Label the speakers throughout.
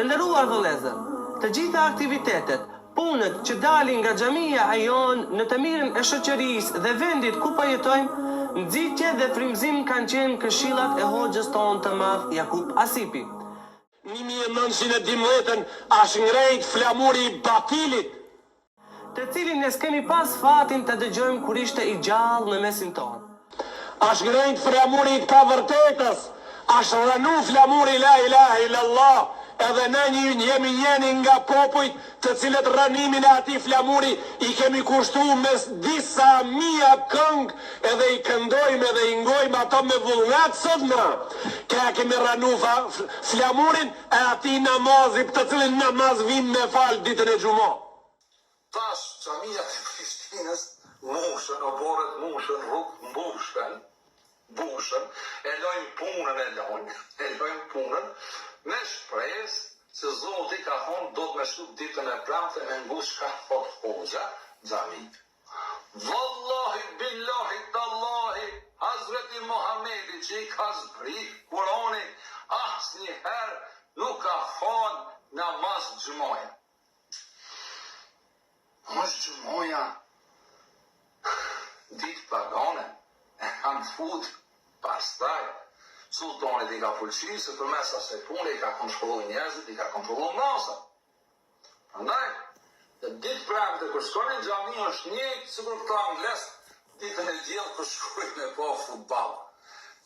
Speaker 1: Të nderuar vëllezër, të gjitha aktivitetet, punët që dalin nga xhamia e jon në të mirën e shoqërisë dhe vendit ku po jetojmë, nxitje dhe frymëzim kanë qenë këshillat e hoxhës tonë të madh Jakub Asipi.
Speaker 2: 1912 është ngrejt flamuri i Batilit,
Speaker 1: të cilin ne s'kemi pas fatin të dëgjojmë kur ishte i gjallë në mesin tonë.
Speaker 2: është ngrejt flamuri i pavërtetës, është rënu flamuri la ilaha illallah, edhe ne jemi njeni nga popujt të cilët rënimin e ati flamuri i kemi kushtu me disa mija këngë edhe i këndojmë edhe i ngojmë ato me vullnat sot në. Ka kemi rënu flamurin e ati namazit të cilin namaz vim me falë ditën e gjumo.
Speaker 3: Tash, xhamia e Prishtinës, mushën, oborët mushën, rrugë mbushën, e lojmë punën, me shpresë se Zoti ka thonë do të me shtu ditën e premte me ngush ka thot hoxha xhamit. Wallahi, billahi, tallahi, Hazreti Muhamedi që i ka zbrit Kurani, asnjëherë nuk ka thonë namaz xhumoja. Namaz xhumoja, ditë pagane, e kanë fut pastaj. Sultanit i ka fullëqi se për mes asaj pune i ka kontrollu njerëzit, i ka kontrollu masa. Prandaj, dhe ditë premte kur shkoni në xhami është njëjtë sikur këta angles ditën e diell kur shkojnë me pa futboll.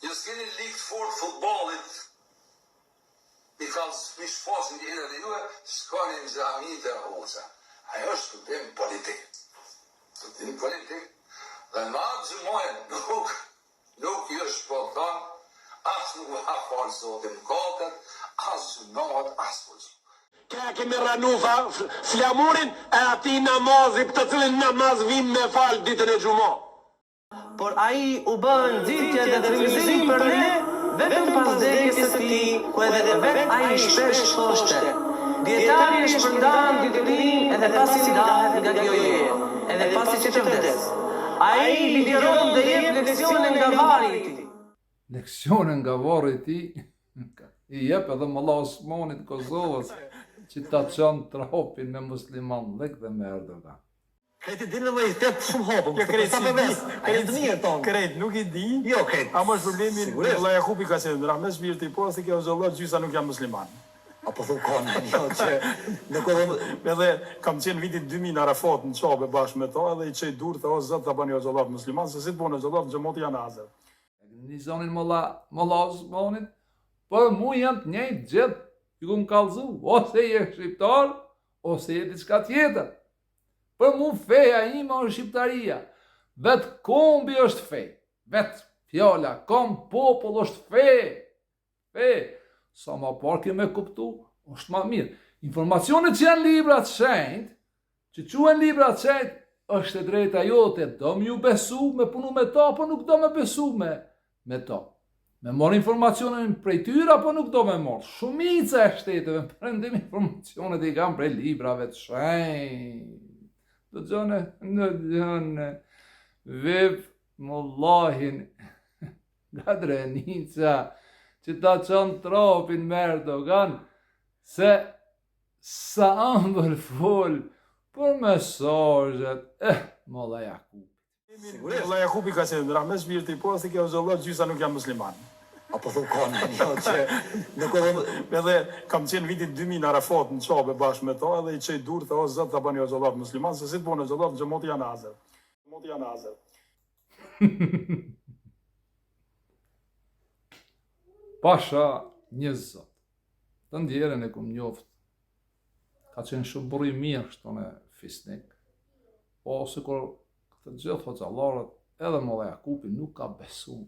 Speaker 3: Ju s'keni ligë fort futbollit. I ka shpasin një herë dhe juve shkoni në xhami të hoxha. Ajo është studim politik. Dhe ma xhumojen nuk ju është po thonë asë nuk ha falë Zotin katër, asë gjunohet, asë përgjë.
Speaker 2: Ka kemi rënu flamurin e ati namazit të cilin namaz vim me falë ditën e gjumo.
Speaker 1: Por ai u bën nxitje dhe frymëzim për ne, vetëm pas vdekjes së tij, ku edhe vetë ai shpesh thoshte: dietari e shpërndan ditëlin edhe pasi ndahet nga kjo jetë, edhe pasi që të vdes. Ai lideron dhe jep leksione nga varri i tij.
Speaker 4: Leksione nga varri i tij i jep edhe Molla Osmanit Kosovës që ta çon tropin me musliman lek dhe me Erdogan.
Speaker 5: Krejti dinë dhe i thetë shumë hopëm.
Speaker 6: Jo, krejt
Speaker 5: si di.
Speaker 6: Krejt nuk i di.
Speaker 5: Jo, krejt.
Speaker 6: A më është problemin, vëlla Jakubi ka se në rahme shpirti, po se kjo zëllat gjysa nuk jam musliman.
Speaker 5: Apo thë kone, jo, që nuk edhe...
Speaker 6: Edhe kam qenë vitit 2000 Arafat në qabe bashkë me ta edhe i qej dur të o zëtë të bani o zëllat musliman, se si të bane o zëllat gjëmoti janë azër.
Speaker 4: Një zonin Molla Osmanit, për mu janë të njëjtë gjithë, ju ku më kalzu, ose je shqiptar, ose je diçka tjetër. Për mu feja ima është shqiptaria, vetë kombi është fej, vetë fjalla, kom popull është fej. Sa ma par keme kuptu, është ma mirë. Informacionet që janë libra të shenjt, që quen libra të shenjt, është e drejta jote, do më ju besu me punu me ta, po nuk do me besu me ta. Me morë informacionet prej tyra, po nuk do me morë. Shumica e shteteve, prendim informacionet i kam prej librave të shenjt. Në gjone, viv Mollahin, nga Drenica, që ta qënë tropin me Erdogan, se sa ambër full për mesazhet, Molla Jakubi.
Speaker 6: Vëlla Jakubi ka se në rahme shpirti, po se kjo zëllat gjysa nuk jam musliman.
Speaker 5: Apo thë kone, jo, që nuk edhe...
Speaker 6: Edhe kam qenë vitit 2000 Arafat në qabe bashkë me ta edhe i qej dur të o zëtë të bani o zëllat musliman, se si të bane o zëllat gjëmoti janë azër.
Speaker 4: Pasha një zot, të ndjerën e kum njoft, ka qenë shumë buri mirë shtone fisnik, po se kur këtë gjithë hoxhallarët, edhe Molla Jakubi nuk ka besu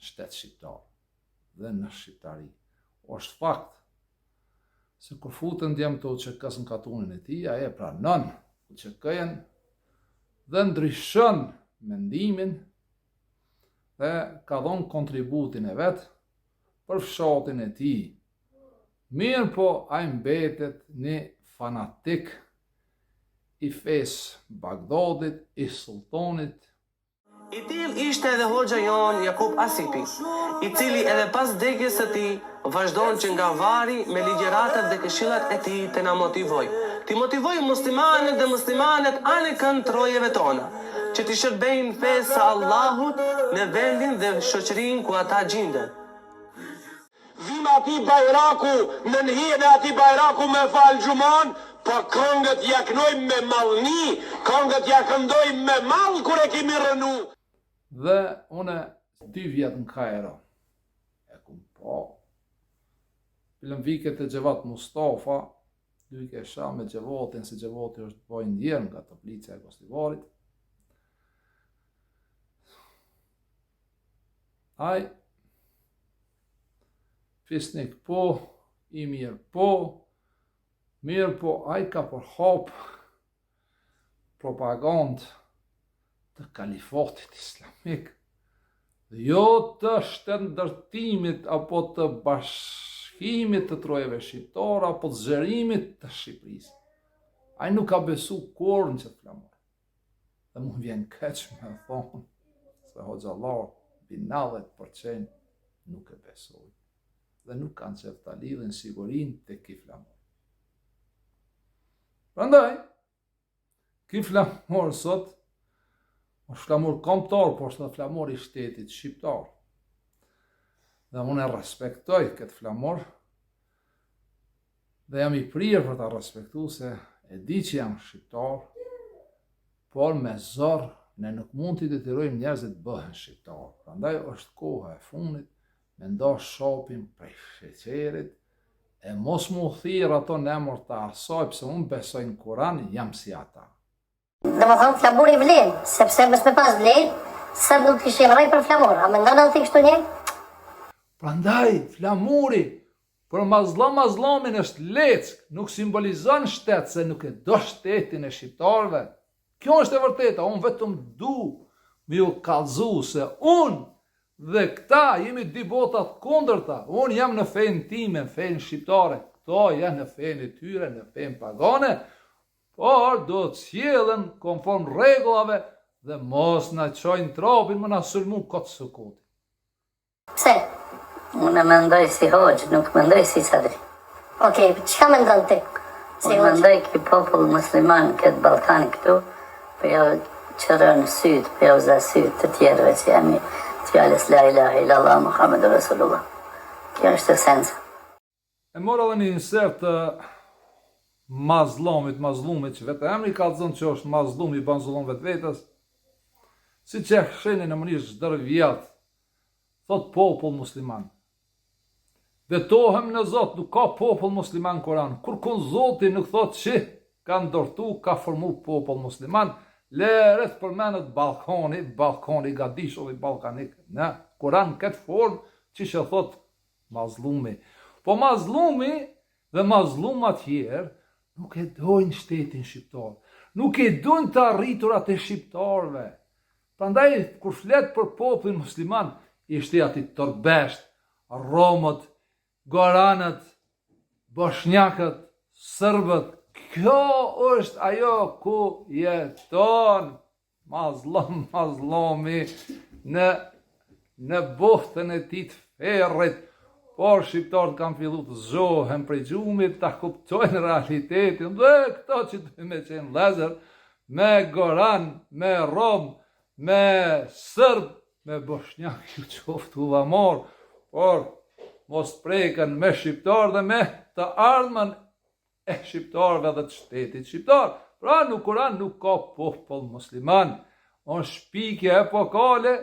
Speaker 4: shtetë shqiptar dhe në shqiptari. O është fakt, se kur futën djemë të UÇK-s në katunin e ti, aje pranon UÇK-jen dhe ndryshon mendimin dhe ka dhonë kontributin e vetë për fshatin e ti. Mirë po, a mbetet një fanatik i fesë Bagdadit, i sultanit.
Speaker 1: I tillë ishte edhe hoxha jon Jakub Asipi, I cili edhe pas vdekjes së tij vazhdon që nga vari me ligjëratat dhe këshillat e tij të na motivoj. Ti motivoj muslimanët dhe muslimanet anë këndrojeve tona, që t'i shërbejnë fesë së Allahut në vendin dhe shoqërinë ku ata gjenden.
Speaker 2: Vim ati Bajraku, në njën e ati Bajraku me falë gjumon, po këngët ja kënojmë me malni, këngët ja këndojmë me mal kure kemi rënu.
Speaker 4: Dhe une 2 vjetë në Kairo, e kum po, filëm viket e Gjevat Mustafa, duke sha me Gjevatin, se Gjevati është bojnë ndjerë nga Toplica e Kostivarit. Aj, fisnik po, I mirë po, aj ka përhap propagandë të kalifatit islamik, dhe jo të shtetërtimit apo të bashkimit të trojeve shqiptare apo të zgjerimit të Shqipërisë. Ai nuk ka besu kur në qëtë flamur. Dhe mu vjen keq me thonë se Hoxhallar bin 90% nuk e besoj. Dhe nuk kanë qef të lidhin sigurin të ki flamur. Prandaj, ki flamur sot është flamur kombëtar, por është flamur I shtetit shqiptar. Dhe unë e respektoj këtë flamur, dhe jam I prirë për ta respektu se e di që jam shqiptar, por me zor ne nuk mund t'i detyrojmë njerëzit bëhen shqiptar. Prandaj është koha e fundit me ndosh shopin prej sheqerit, e mos mu thirr ato në emër të asaj, pse unë besoj në Kur'an, jam si ata.
Speaker 7: Dhe më thonë flamuri vlen, sepse mës me pas vlen, së nuk kishim rrej për flamur, a me ndonë në thikë shtu një?
Speaker 4: Prandaj, flamuri, për mazllamin është leck, nuk simbolizon shtet, se nuk e do shtetin e shqiptarve. Kjo është e vërteta, unë vetëm du me ju kallëzu se unë dhe këta jemi 2 botat kundërta. Unë jam në fejnë time, në fejnë shqiptare, këto janë në fejnë e tyre, në fejnë pagane, por do të sjellen konform rregullave dhe mos na çojnë tropin më na sulmu kot sukuti.
Speaker 7: Pse?
Speaker 8: Unë mendoj si hoxh, nuk mendoj si sadri.
Speaker 7: Okej, çka mendon ti? Si
Speaker 8: Unë
Speaker 7: hoxh?
Speaker 8: mendoj ki popull musliman këtë Ballkani këtu, për jo qërë në syt, për jo za syt të tjerëve që jemi fjales la ilaha illallah Muhammedur Rasulullah. Kjo është esenca.
Speaker 4: E mora dhe një insert të mazlumit që vetë emri ka të zënë që është mazlum I ban zullon vetë vetës, si që e sheni në mënyrë çdo vjet, thot popull musliman. Betohem në Zot, nuk ka popull musliman Kur'an. Kur Zoti nuk thot që ka ndortu, ka formu popull musliman, leret përmenet Ballkani Gadisholli Ballkanik. Në Kur'an këtë formë që që thot mazlumi. Po mazlumi dhe mazlumat tjerë nuk e dojnë shtetin shqiptar, nuk e dojnë të arriturat e shqiptarve. Prandaj, kur flet për popullin musliman, ishte ati torbesht, romët, goranët, boshnjakët, sërbët. Kjo është ajo ku jeton mazlumi në boftën e tij të ferrit. Por shqiptarët kanë fillu të zohen prej gjumit, ta kuptojnë realitetin, dhe këto që të me qenë lezer, me goran, me rom, me sërb, me boshnjak, ju qoftu uvamor, por mos preken me shqiptar dhe me të ardhmen e shqiptarve dhe të shtetit shqiptar. Pra në Kur'an nuk ka popull musliman, on shpikje epokale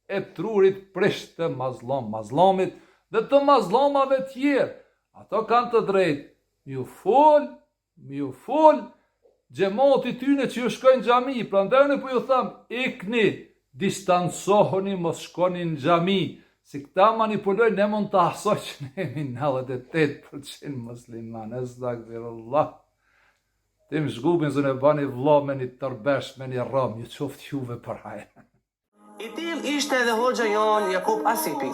Speaker 4: e trurit prisht të mazlomit, dhe të mazlomave tjerë. Ato kanë të drejtë, mi ju fol, gjemoti tyne që ju shkojnë xhami, prandaj unë po ju tham, ikni, distancohuni, mos shkoni në xhami, si këta manipulojnë, ne mund të asoj që ne jemi 98% musliman, estagfirullah. Tim zgubin zënë e bani vlla me një tërbesh, me një ram, ju qoftë juve për hajë.
Speaker 1: I tillë ishte edhe hoxha jon Jakub Asipi,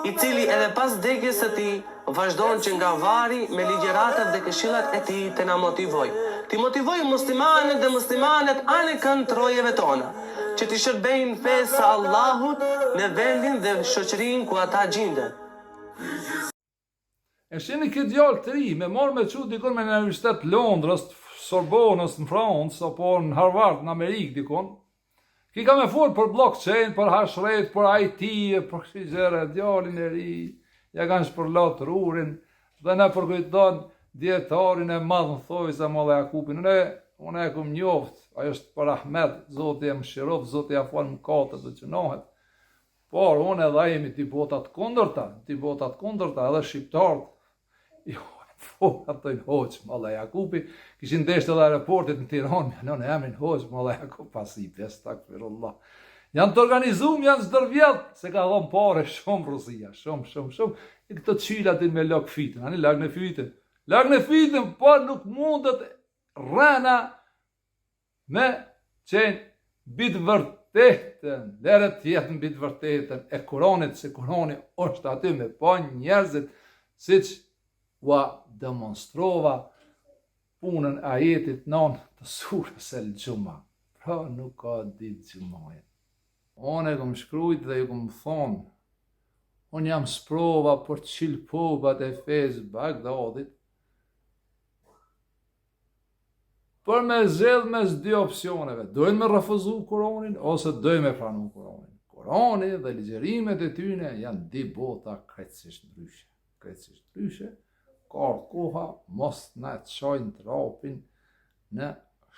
Speaker 1: I cili edhe pas vdekjes së tij vazhdon që nga vari me ligjëratat dhe këshillat e tij të na motivoj. Ti motivoj muslimanët dhe muslimanet anë këndrojeve tona, që t'i shërbejnë fesë së Allahut në vendin dhe shoqërinë ku ata gjenden.
Speaker 4: E shini këtë djalë të ri, me marrë me qu dikon me në Universitet Londrës, Sorbonës në Francë, apo në Harvard në Amerikë dikon. Ki ka me folë për blockchain, për hashret, për IT, për kështë gjere, djalin e ri, ja kanë shpërlat rurin, dhe ne përkujton djetarin e madhë në thoi se Molla Jakupin. Unë e kum njoft, ajo është për Ahmed, Zoti e mëshiroft, Zoti ja falë mëkatet dhe qënohet. Por, unë edhe jemi t'i botat kundërta, edhe shqiptarët, jo, ato në hoqë, Molla Jakupi, kishin deshtë edhe aeroportit në Tiranë, në emrin hoqë, Molla Jakup, pasipe, stakfirullah. Janë të organizum, janë zdërvjet, se ka dhëmë pare shumë Rusia, shumë, i këtë qyla din me lak fitën, ani lak në fitën, por nuk mundet rana me qenë bitë vërtetën, lere tjetën bitë vërtetën e Kuranit, se Kurani është aty me pa njerëzit, si që ua demonstrova punën ajetit non të surës e lëgjuma. Pra nuk ka ditë gjumajnë. Unë e kom shkrujt dhe ju kom thonë, unë jam sprova për qilpobat e fezë Bagdadit, për me zedh mes dy opcioneve, dojnë me refuzu Kuranin, ose dojnë me pranu Kuranin. Kurani dhe ligjerimet e tyne janë di bota krejtësisht ndryshe, ka koha mos në të qojnë të rapin në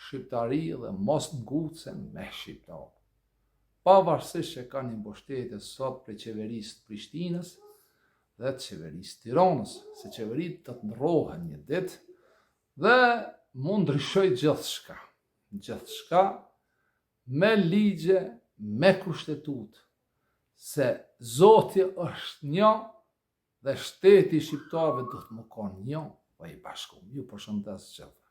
Speaker 4: shqiptari dhe mos në ngucen me shqiptar. Pavarësisht që ka një mbështetje sot për qeverisë të Prishtinës dhe të qeverisë të Tiranës, se qeverit të të ndrohen një ditë dhe mund ndryshoj gjithçka me ligje, me kushtetut, se Zoti është një dhe shteti i shqiptarëve do të më konë një, po i bashku. Ju përshëndes gjithë.